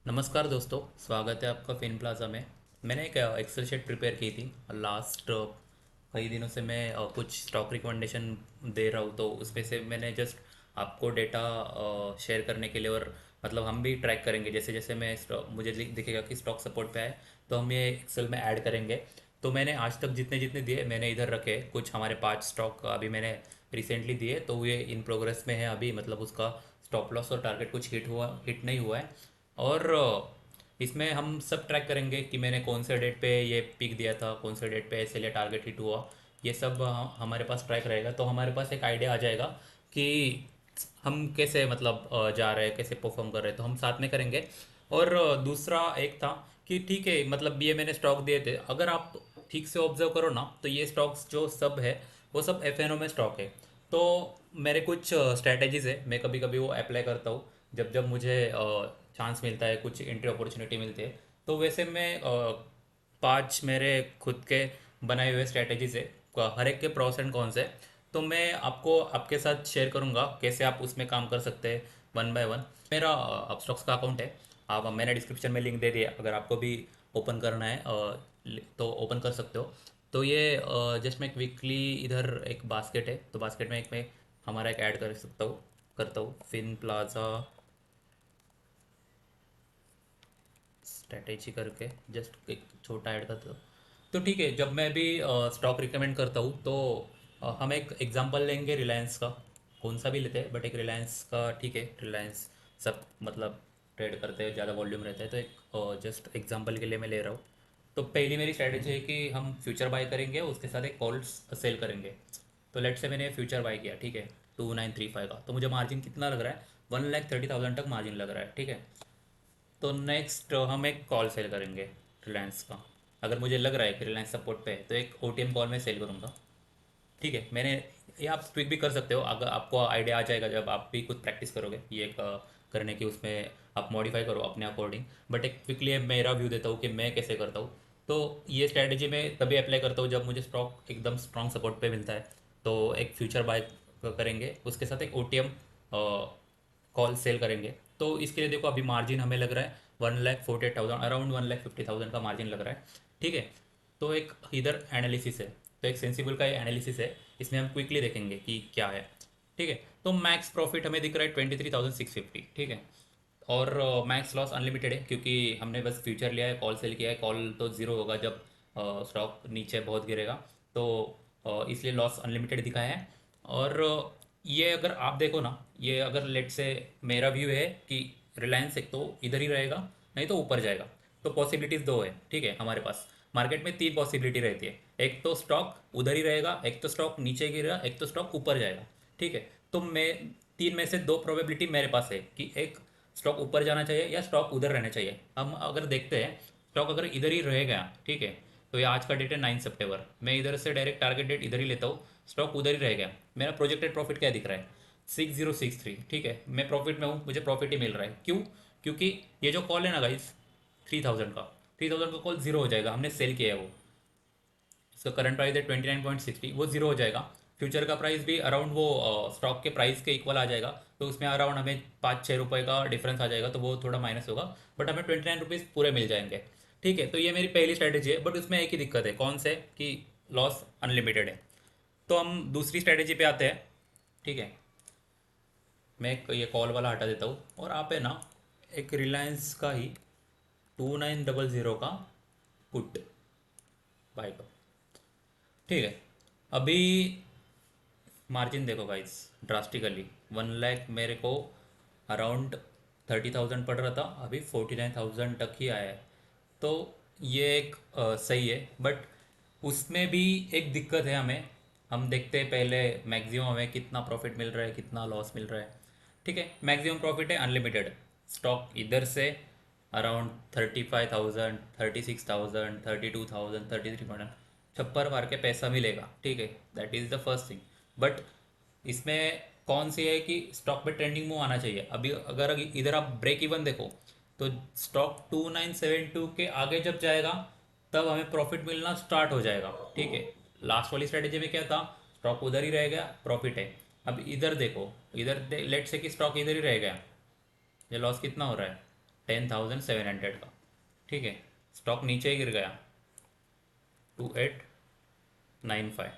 नमस्कार दोस्तों, स्वागत है आपका फिन प्लाजा में। मैंने एक एक्सेल शीट प्रिपेयर की थी। लास्ट कई दिनों से मैं कुछ स्टॉक रिकमेंडेशन दे रहा हूँ, तो उसमें से मैंने जस्ट आपको डेटा शेयर करने के लिए, और मतलब हम भी ट्रैक करेंगे। जैसे जैसे मुझे दिखेगा कि स्टॉक सपोर्ट पे आए तो हम ये एक्सेल में ऐड करेंगे। तो मैंने आज तक जितने जितने दिए मैंने इधर रखे। कुछ हमारे 5 स्टॉक अभी मैंने रिसेंटली दिए, तो ये इन प्रोग्रेस में है अभी। मतलब उसका स्टॉप लॉस और टारगेट कुछ हिट नहीं हुआ है। और इसमें हम सब ट्रैक करेंगे कि मैंने कौन से डेट पे ये पिक दिया था, कौन से डेट पे ऐसे लिए टारगेट हिट हुआ। ये सब हमारे पास ट्रैक रहेगा, तो हमारे पास एक आइडिया आ जाएगा कि हम कैसे मतलब जा रहे हैं, कैसे परफॉर्म कर रहे हैं। तो हम साथ में करेंगे। और दूसरा एक था कि ठीक है, मतलब ये मैंने स्टॉक दिए थे, अगर आप ठीक से ऑब्जर्व करो ना, तो ये स्टॉक्स जो सब है वो सब एफ में स्टॉक है। तो मेरे कुछ स्ट्रैटेजीज है, मैं कभी कभी वो अप्लाई करता हूँ जब जब मुझे चांस मिलता है, कुछ एंट्री अपॉर्चुनिटी मिलती है। तो वैसे मैं 5 मेरे खुद के बनाए हुए स्ट्रैटेजीज है, हर एक के प्रोस एंड कॉन्स है। तो मैं आपको आपके साथ शेयर करूंगा कैसे आप उसमें काम कर सकते हैं, वन बाय वन। मेरा अपस्टॉक्स का अकाउंट है। आप मैंने डिस्क्रिप्शन में लिंक दे दिया, अगर आपको भी ओपन करना है तो ओपन कर सकते हो। तो ये जस्ट मैं वीकली इधर एक बास्केट है, तो बास्केट में एक मैं हमारा एक ऐड कर सकता हूँ, करता हूँ फिन प्लाजा स्ट्रैटेजी करके। जस्ट एक छोटा ऐड करता हूँ। तो ठीक है, जब मैं भी स्टॉक रिकमेंड करता हूँ तो हम एक एग्जांपल लेंगे रिलायंस का। कौन सा भी लेते हैं, बट एक रिलायंस का ठीक है। रिलायंस सब मतलब ट्रेड करते हैं, ज़्यादा वॉल्यूम रहता है, तो एक जस्ट एग्जांपल के लिए मैं ले रहा हूँ। तो पहली मेरी स्ट्रैटेजी है कि हम फ्यूचर बाय करेंगे, उसके साथ एक कॉल्स सेल करेंगे। तो लेट से मैंने फ्यूचर बाय किया, ठीक है, 2935 का। तो मुझे मार्जिन कितना लग रहा है, 1,30,000 तक मार्जिन लग रहा है, ठीक है। तो नेक्स्ट हम एक कॉल सेल करेंगे रिलायंस का। अगर मुझे लग रहा है कि रिलायंस सपोर्ट पे है तो एक ओटीएम कॉल में सेल करूँगा, ठीक है। मैंने ये आप ट्विक भी कर सकते हो, अगर आपको आइडिया आ जाएगा जब आप भी कुछ प्रैक्टिस करोगे ये करने की, उसमें आप मॉडिफाई करो अपने अकॉर्डिंग। बट एक क्विकली मेरा व्यू देता हूँ कि मैं कैसे करता हूँ। तो ये स्ट्रैटेजी मैं तभी अप्लाई करता हूँ जब मुझे स्टॉक एकदम स्ट्रॉन्ग सपोर्ट पे मिलता है। तो एक फ्यूचर बाय करेंगे, उसके साथ एक ओटीएम कॉल सेल करेंगे। तो इसके लिए देखो, अभी मार्जिन हमें लग रहा है 1,48,000, अराउंड 1,50,000 का मार्जिन लग रहा है, ठीक है। तो एक इधर एनालिसिस है, तो एक सेंसिबल का एनालिसिस है, इसमें हम क्विकली देखेंगे कि क्या है, ठीक है। तो मैक्स प्रॉफिट हमें दिख रहा है 23,650, ठीक है। और मैक्स लॉस अनलिमिटेड है, क्योंकि हमने बस फ्यूचर लिया है, कॉल सेल किया है। कॉल तो ज़ीरो होगा जब स्टॉक नीचे बहुत गिरेगा। तो इसलिए लॉस अनलिमिटेड दिखाया है। और ये अगर आप देखो ना, ये अगर लेट से मेरा व्यू है कि रिलायंस एक तो इधर ही रहेगा, नहीं तो ऊपर जाएगा। तो पॉसिबिलिटीज़ दो है, ठीक है। हमारे पास मार्केट में 3 पॉसिबिलिटी रहती है, एक तो स्टॉक उधर ही रहेगा, एक तो स्टॉक नीचे गिरेगा, एक तो स्टॉक ऊपर जाएगा, ठीक है। तो मैं 3 में से 2 प्रोबेबिलिटी मेरे पास है कि एक स्टॉक ऊपर जाना चाहिए या स्टॉक उधर रहना चाहिए। हम अगर देखते हैं, स्टॉक अगर इधर ही रह गया, ठीक है। तो ये आज का डेट है 9 सितंबर, मैं इधर से डायरेक्ट टारगेट डेट इधर ही लेता हूँ। स्टॉक उधर ही रह गया, मेरा प्रोजेक्टेड प्रॉफिट क्या दिख रहा है, 6063, ठीक है। मैं प्रॉफिट में हूँ, मुझे प्रॉफिट ही मिल रहा है। क्यों? क्योंकि ये जो कॉल है ना गाइस, 3,000 का कॉल जीरो हो जाएगा, हमने सेल किया है वो। इसका करंट प्राइस है 29.60, वो जीरो हो जाएगा। फ्यूचर का प्राइस भी अराउंड वो स्टॉक के प्राइस के इक्वल आ जाएगा। तो उसमें अराउंड हमें 5-6 रुपये का डिफरेंस आ जाएगा, तो वो थोड़ा माइनस होगा। बट हमें 29 रुपीज़ पूरे मिल जाएंगे, ठीक है। तो ये मेरी पहली स्ट्रैटेजी है, बट उसमें एक ही दिक्कत है, कौन से कि लॉस अनलिमिटेड है। तो हम दूसरी स्ट्रैटेजी पे आते हैं, ठीक है। मैं ये कॉल वाला हटा देता हूँ, और आप है ना एक रिलायंस का ही 2900 का पुट बाय करो, ठीक है। अभी मार्जिन देखो गाइस, ड्रास्टिकली 1 लाख मेरे को अराउंड 30,000 पड़ रहा था, अभी 49,000 तक ही आया है। तो ये एक सही है। बट उसमें भी एक दिक्कत है हमें। हम देखते हैं पहले मैक्सिमम हमें कितना प्रॉफिट मिल रहा है, कितना लॉस मिल रहा है, ठीक है। मैक्सिमम प्रॉफिट है अनलिमिटेड। स्टॉक इधर से अराउंड 35,000, 36,000, 32,000, 33,000 छप्पर मार के पैसा मिलेगा, ठीक है। That is the first thing. But इसमें कौन सी है कि स्टॉक पे ट्रेंडिंग मूव आना चाहिए। अभी अगर इधर आप ब्रेक इवन देखो, तो स्टॉक 2972 के आगे जब जाएगा तब हमें प्रॉफिट मिलना स्टार्ट हो जाएगा, ठीक है। लास्ट वाली स्ट्रेटेजी में क्या था, स्टॉक उधर ही रह गया, प्रॉफिट है। अब इधर देखो, इधर लेट से कि स्टॉक इधर ही रह गया, ये लॉस कितना हो रहा है, 10,700 का, ठीक है। स्टॉक नीचे ही गिर गया 2895,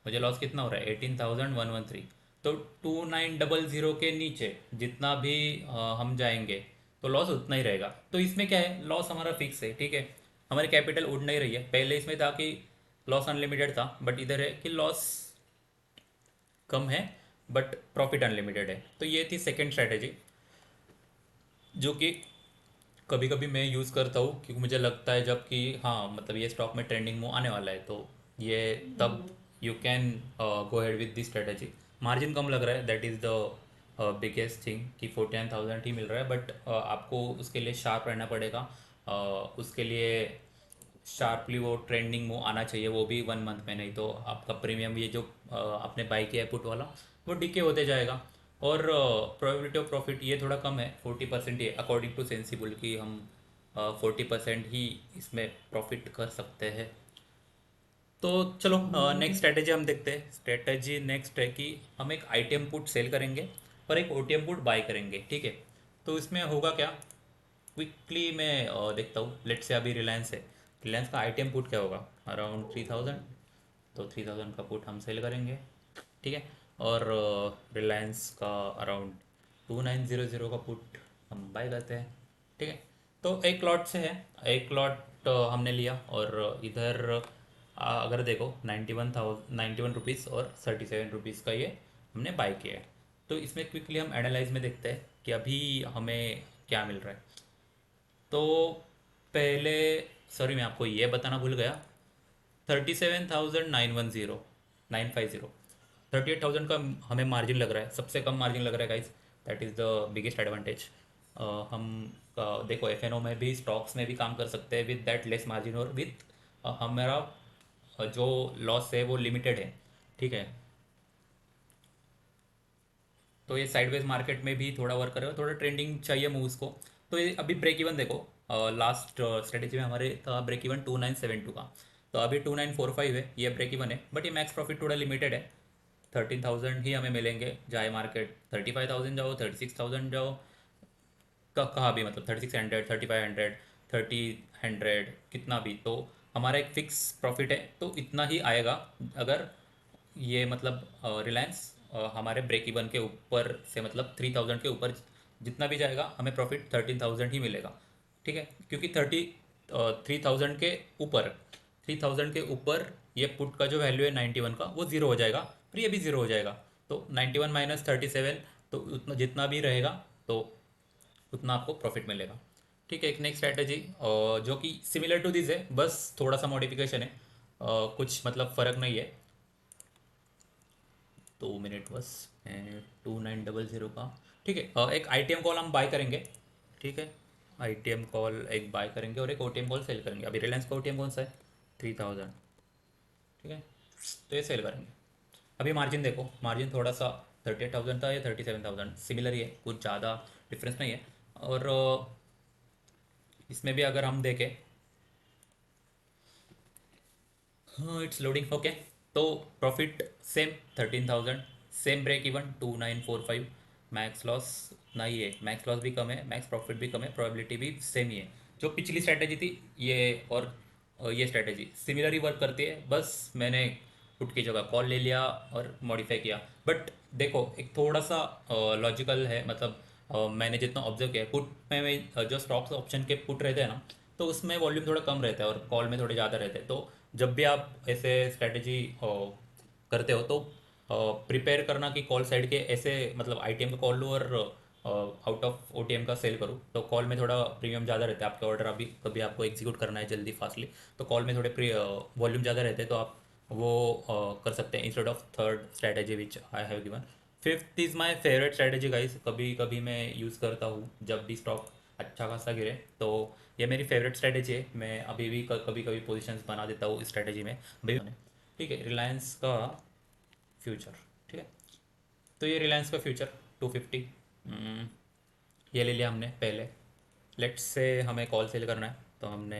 मुझे लॉस कितना हो रहा है 18,113। तो 2900 के नीचे जितना भी हम जाएंगे तो लॉस उतना ही रहेगा। तो इसमें क्या है, लॉस हमारा फिक्स है, ठीक है। हमारी कैपिटल उड़ नहीं रही है। पहले इसमें था कि लॉस अनलिमिटेड था, बट इधर है कि लॉस कम है बट प्रॉफिट अनलिमिटेड है। तो ये थी सेकेंड स्ट्रैटेजी, जो कि कभी कभी मैं यूज़ करता हूँ क्योंकि मुझे लगता है जब कि हाँ मतलब ये स्टॉक में ट्रेंडिंग मूव आने वाला है, तो ये तब you can go ahead with this strategy. Margin कम लग रहा है, that is the biggest thing कि 49,000 ही मिल रहा है, बट आपको उसके लिए शार्प रहना पड़ेगा। उसके लिए शार्पली वो ट्रेंडिंग मूव आना चाहिए, वो भी 1 मंथ में, नहीं तो आपका प्रीमियम ये जो आपने बाई किया है पुट वाला वो डीके होते जाएगा। और प्रोबेबिलिटी ऑफ प्रॉफिट ये थोड़ा कम है, 40% ही है अकॉर्डिंग टू सेंसिबल, कि हम 40% ही इसमें प्रॉफिट कर सकते हैं। तो चलो नेक्स्ट स्ट्रैटेजी हम देखते हैं। स्ट्रैटेजी नेक्स्ट है कि हम एक आईटीएम पुट सेल करेंगे और एक ओटीएम पुट बाय करेंगे, ठीक है। तो इसमें होगा क्या, क्विकली मैं देखता हूँ। लेट से अभी रिलायंस है, रिलायंस का आईटीएम पुट क्या होगा अराउंड 3000। तो 3000 का पुट हम सेल करेंगे, ठीक है। और रिलायंस का अराउंड 2900 का पुट हम बाय करते हैं, ठीक है। तो एक लॉट से है, एक लॉट हमने लिया, और इधर अगर देखो 91 रुपीज़ और 37 रुपीज़ का ये हमने बाय किया है। तो इसमें क्विकली हम एनालाइज में देखते हैं कि अभी हमें क्या मिल रहा है। तो पहले, सॉरी मैं आपको ये बताना भूल गया, 37,910 38,000 का हमें मार्जिन लग रहा है, सबसे कम मार्जिन लग रहा है guys. That is the biggest advantage. हम देखो एफएनओ में भी स्टॉक्स में भी काम कर सकते हैं विद दैट लेस मार्जिन, और विद हमारा जो लॉस है वो लिमिटेड है, ठीक है। तो ये साइडवेज मार्केट में भी थोड़ा वर्क करेगा, थोड़ा ट्रेंडिंग चाहिए मूव्स को। तो ये अभी ब्रेक इवन देखो, लास्ट स्ट्रेटेजी में हमारे था ब्रेक इवन 2972 का, तो अभी 2945 है, ये ब्रेक इवन है। बट ये मैक्स प्रॉफिट थोड़ा लिमिटेड है, 13,000 ही हमें मिलेंगे, चाहे मार्केट 35,000 जाओ 36,000 जाओ, कहाँ भी, मतलब 3600 3500 3000 कितना भी, तो हमारा एक फिक्स प्रॉफिट है, तो इतना ही आएगा। अगर ये मतलब रिलायंस हमारे ब्रेक इवन के ऊपर से, मतलब 3000 के ऊपर जितना भी जाएगा हमें प्रॉफिट 13,000 ही मिलेगा, ठीक है। क्योंकि 3000 के ऊपर, 3000 के ऊपर ये पुट का जो वैल्यू है 91 का वो ज़ीरो हो जाएगा, और ये भी ज़ीरो हो जाएगा। तो 91 माइनस 37, तो उतना जितना भी रहेगा तो उतना आपको प्रॉफिट मिलेगा, ठीक है। एक नेक्स्ट स्ट्रैटेजी जो कि सिमिलर टू दिस है, बस थोड़ा सा मॉडिफिकेशन है, कुछ मतलब फ़र्क नहीं है। 2 मिनट बस, 2900 का, ठीक है। एक आईटीएम कॉल हम बाय करेंगे, ठीक है। आईटीएम कॉल एक बाय करेंगे और एक ओटीएम कॉल सेल करेंगे। अभी रिलायंस का ओटीएम कौन सा है, 3000, ठीक है। तो ये सेल करेंगे। अभी मार्जिन देखो, मार्जिन थोड़ा सा 38,000 था या 37,000, सिमिलर ही है, कुछ ज़्यादा डिफरेंस नहीं है। और इसमें भी अगर हम देखें, हाँ इट्स लोडिंग, ओके। तो profit same 13,000, same break even 2945, max loss उतना ही है, मैक्स लॉस भी कम है, मैक्स प्रॉफिट भी कम है, प्रोबेबिलिटी भी सेम ही है। जो पिछली स्ट्रैटेजी थी ये, और ये स्ट्रैटेजी सिमिलर ही वर्क करती है, बस मैंने पुट की जगह कॉल ले लिया और मॉडिफाई किया। बट देखो एक थोड़ा सा लॉजिकल है, मतलब मैंने जितना ऑब्जर्व किया है पुट में, जो स्टॉक्स ऑप्शन के पुट रहते हैं ना, तो उसमें वॉल्यूम थोड़ा कम रहता है और कॉल में थोड़े ज़्यादा रहते हैं। तो जब भी आप ऐसे स्ट्रैटेजी करते हो तो प्रिपेयर करना कि कॉल साइड के ऐसे, मतलब आईटीएम का कॉल लो और आउट ऑफ ओटीएम का सेल करूँ। तो कॉल में थोड़ा प्रीमियम ज़्यादा रहता है, आपका ऑर्डर अभी कभी आपको एग्जीक्यूट करना है जल्दी फास्टली, तो कॉल में थोड़े वॉल्यूम ज़्यादा रहते हैं, तो आप वो कर सकते हैं instead of third strategy which I have given. Fifth is my favourite strategy guys, कभी कभी मैं यूज़ करता हूँ जब भी स्टॉक अच्छा खासा गिरे, तो ये मेरी फेवरेट स्ट्रैटेजी है। मैं अभी भी कभी कभी पोजीशंस बना देता हूँ इस स्ट्रैटेजी में अभी, ठीक है। रिलायंस का फ्यूचर, ठीक है। तो ये रिलायंस का फ्यूचर 250, ये ले लिया हमने पहले। लेट्स से हमें कॉल सेल करना है, तो हमने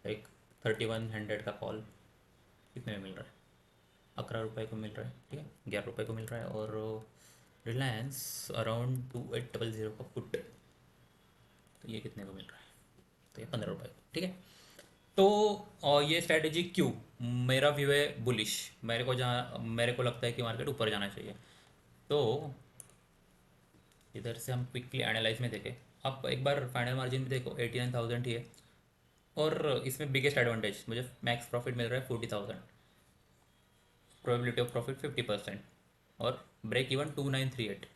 एक 3100 का कॉल कितने में मिल रहा है, 11 रुपये को मिल रहा है, ठीक है, 11 रुपये को मिल रहा है। और रिलायंस अराउंड 2800 का पुट, तो ये कितने को मिल रहा है? तो ये 15 रुपये, ठीक है। तो ये स्ट्रैटेजी क्यों? मेरा व्यू है बुलिश। मेरे को लगता है कि मार्केट ऊपर जाना चाहिए। तो इधर से हम क्विकली एनालाइज में देखें। आप एक बार फाइनल मार्जिन भी देखो, 89,000 ही है। और इसमें बिगेस्ट एडवांटेज मुझे मैक्स प्रॉफिट मिल रहा है 40,000, प्रोबेबिलिटी ऑफ प्रॉफिट 50%, और ब्रेक इवन 2938।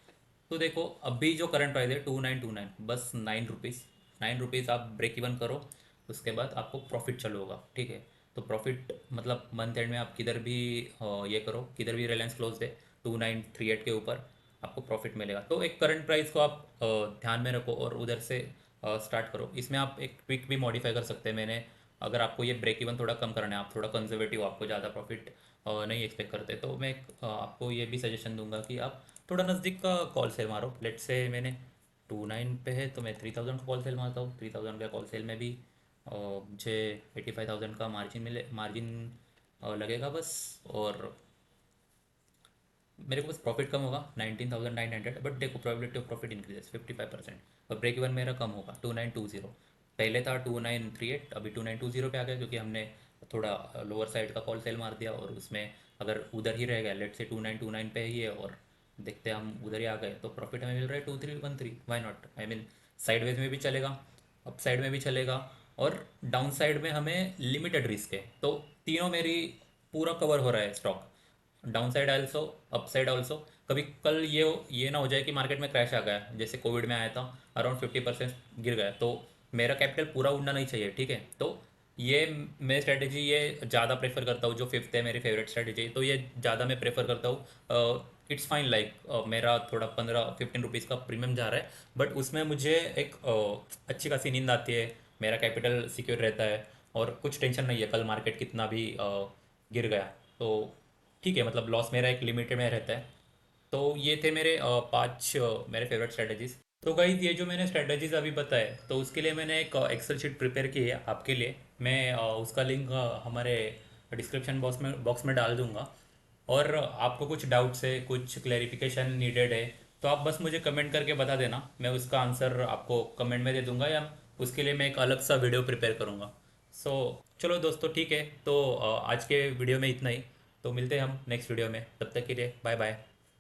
तो देखो अभी जो करंट प्राइस है 2929, बस 9 रुपीज़। 9 रुपीज़ आप ब्रेक इवन करो, उसके बाद आपको प्रॉफिट चालू होगा, ठीक है। तो प्रॉफिट मतलब मंथ एंड में आप किधर भी ये करो, किधर भी रिलायंस क्लोज दे 2938 के ऊपर आपको प्रॉफिट मिलेगा। तो एक करंट प्राइस को आप ध्यान में रखो और उधर से स्टार्ट करो। इसमें आप एक ट्विक भी मॉडिफाई कर सकते हैं। मैंने, अगर आपको ये ब्रेक इवन थोड़ा कम करना है, आप थोड़ा कंजर्वेटिव, आपको ज़्यादा प्रॉफिट नहीं एक्सपेक्ट करते, तो मैं आपको ये भी सजेशन दूंगा कि आप थोड़ा नज़दीक का कॉल सेल मारो। लेट से मैंने 29 पे है तो मैं 3000 का कॉल सेल मारता हूँ। 3000 का कॉल सेल में भी मुझे 85,000 का मार्जिन लगेगा बस। और मेरे को बस प्रॉफिट कम होगा 19,900, बट देखो प्रोबेबिलिटी ऑफ प्रॉफिट इंक्रीजेस 55%। और ब्रेक इवन मेरा कम होगा 2920। पहले था 2938, अभी 2920 पे आ गया, क्योंकि हमने थोड़ा लोअर साइड का कॉल सेल मार दिया। और उसमें अगर उधर ही रह गया, लेट से 2929 पे ही है और देखते हैं हम उधर ही आ गए, तो प्रॉफिट हमें मिल रहा है 2313। Why not, I mean sideways में भी चलेगा, अप साइड में भी चलेगा, और डाउन साइड में हमें लिमिटेड रिस्क है। तो तीनों मेरी पूरा कवर हो रहा है stock, down side also, up side also. कभी कल ये ना हो जाए कि मार्केट में क्रैश आ गया, जैसे कोविड में आया था, अराउंड 50% गिर गया, तो मेरा कैपिटल पूरा उड़ना नहीं चाहिए, ठीक है। तो ये मैं स्ट्रेटेजी ये ज़्यादा प्रेफर करता हूँ। जो फिफ्थ है मेरी फेवरेट स्ट्रेटेजी, तो ये ज़्यादा मैं प्रेफर करता हूँ। इट्स फाइन, लाइक मेरा थोड़ा 15-15 रुपीज़ का प्रीमियम जा रहा है, बट उसमें मुझे एक अच्छी खासी नींद आती है, मेरा कैपिटल सिक्योर रहता है, और कुछ टेंशन नहीं है कल मार्केट कितना भी गिर गया तो ठीक है। मतलब लॉस मेरा एक लिमिटेड में रहता है। तो ये थे मेरे 5 मेरे फेवरेट स्ट्रेटजीज। तो गाइज ये जो मैंने स्ट्रेटजीज अभी बताए, तो उसके लिए मैंने एक एक्सेल शीट प्रिपेयर की है आपके लिए। मैं उसका लिंक हमारे डिस्क्रिप्शन बॉक्स में डाल दूंगा। और आपको कुछ डाउट्स है, कुछ क्लैरिफिकेशन नीडेड है, तो आप बस मुझे कमेंट करके बता देना, मैं उसका आंसर आपको कमेंट में दे दूंगा, या उसके लिए मैं एक अलग सा वीडियो प्रिपेयर करूँगा। सो चलो दोस्तों, ठीक है। तो आज के वीडियो में इतना ही। तो मिलते हैं हम नेक्स्ट वीडियो में, तब तक के लिए बाय बाय।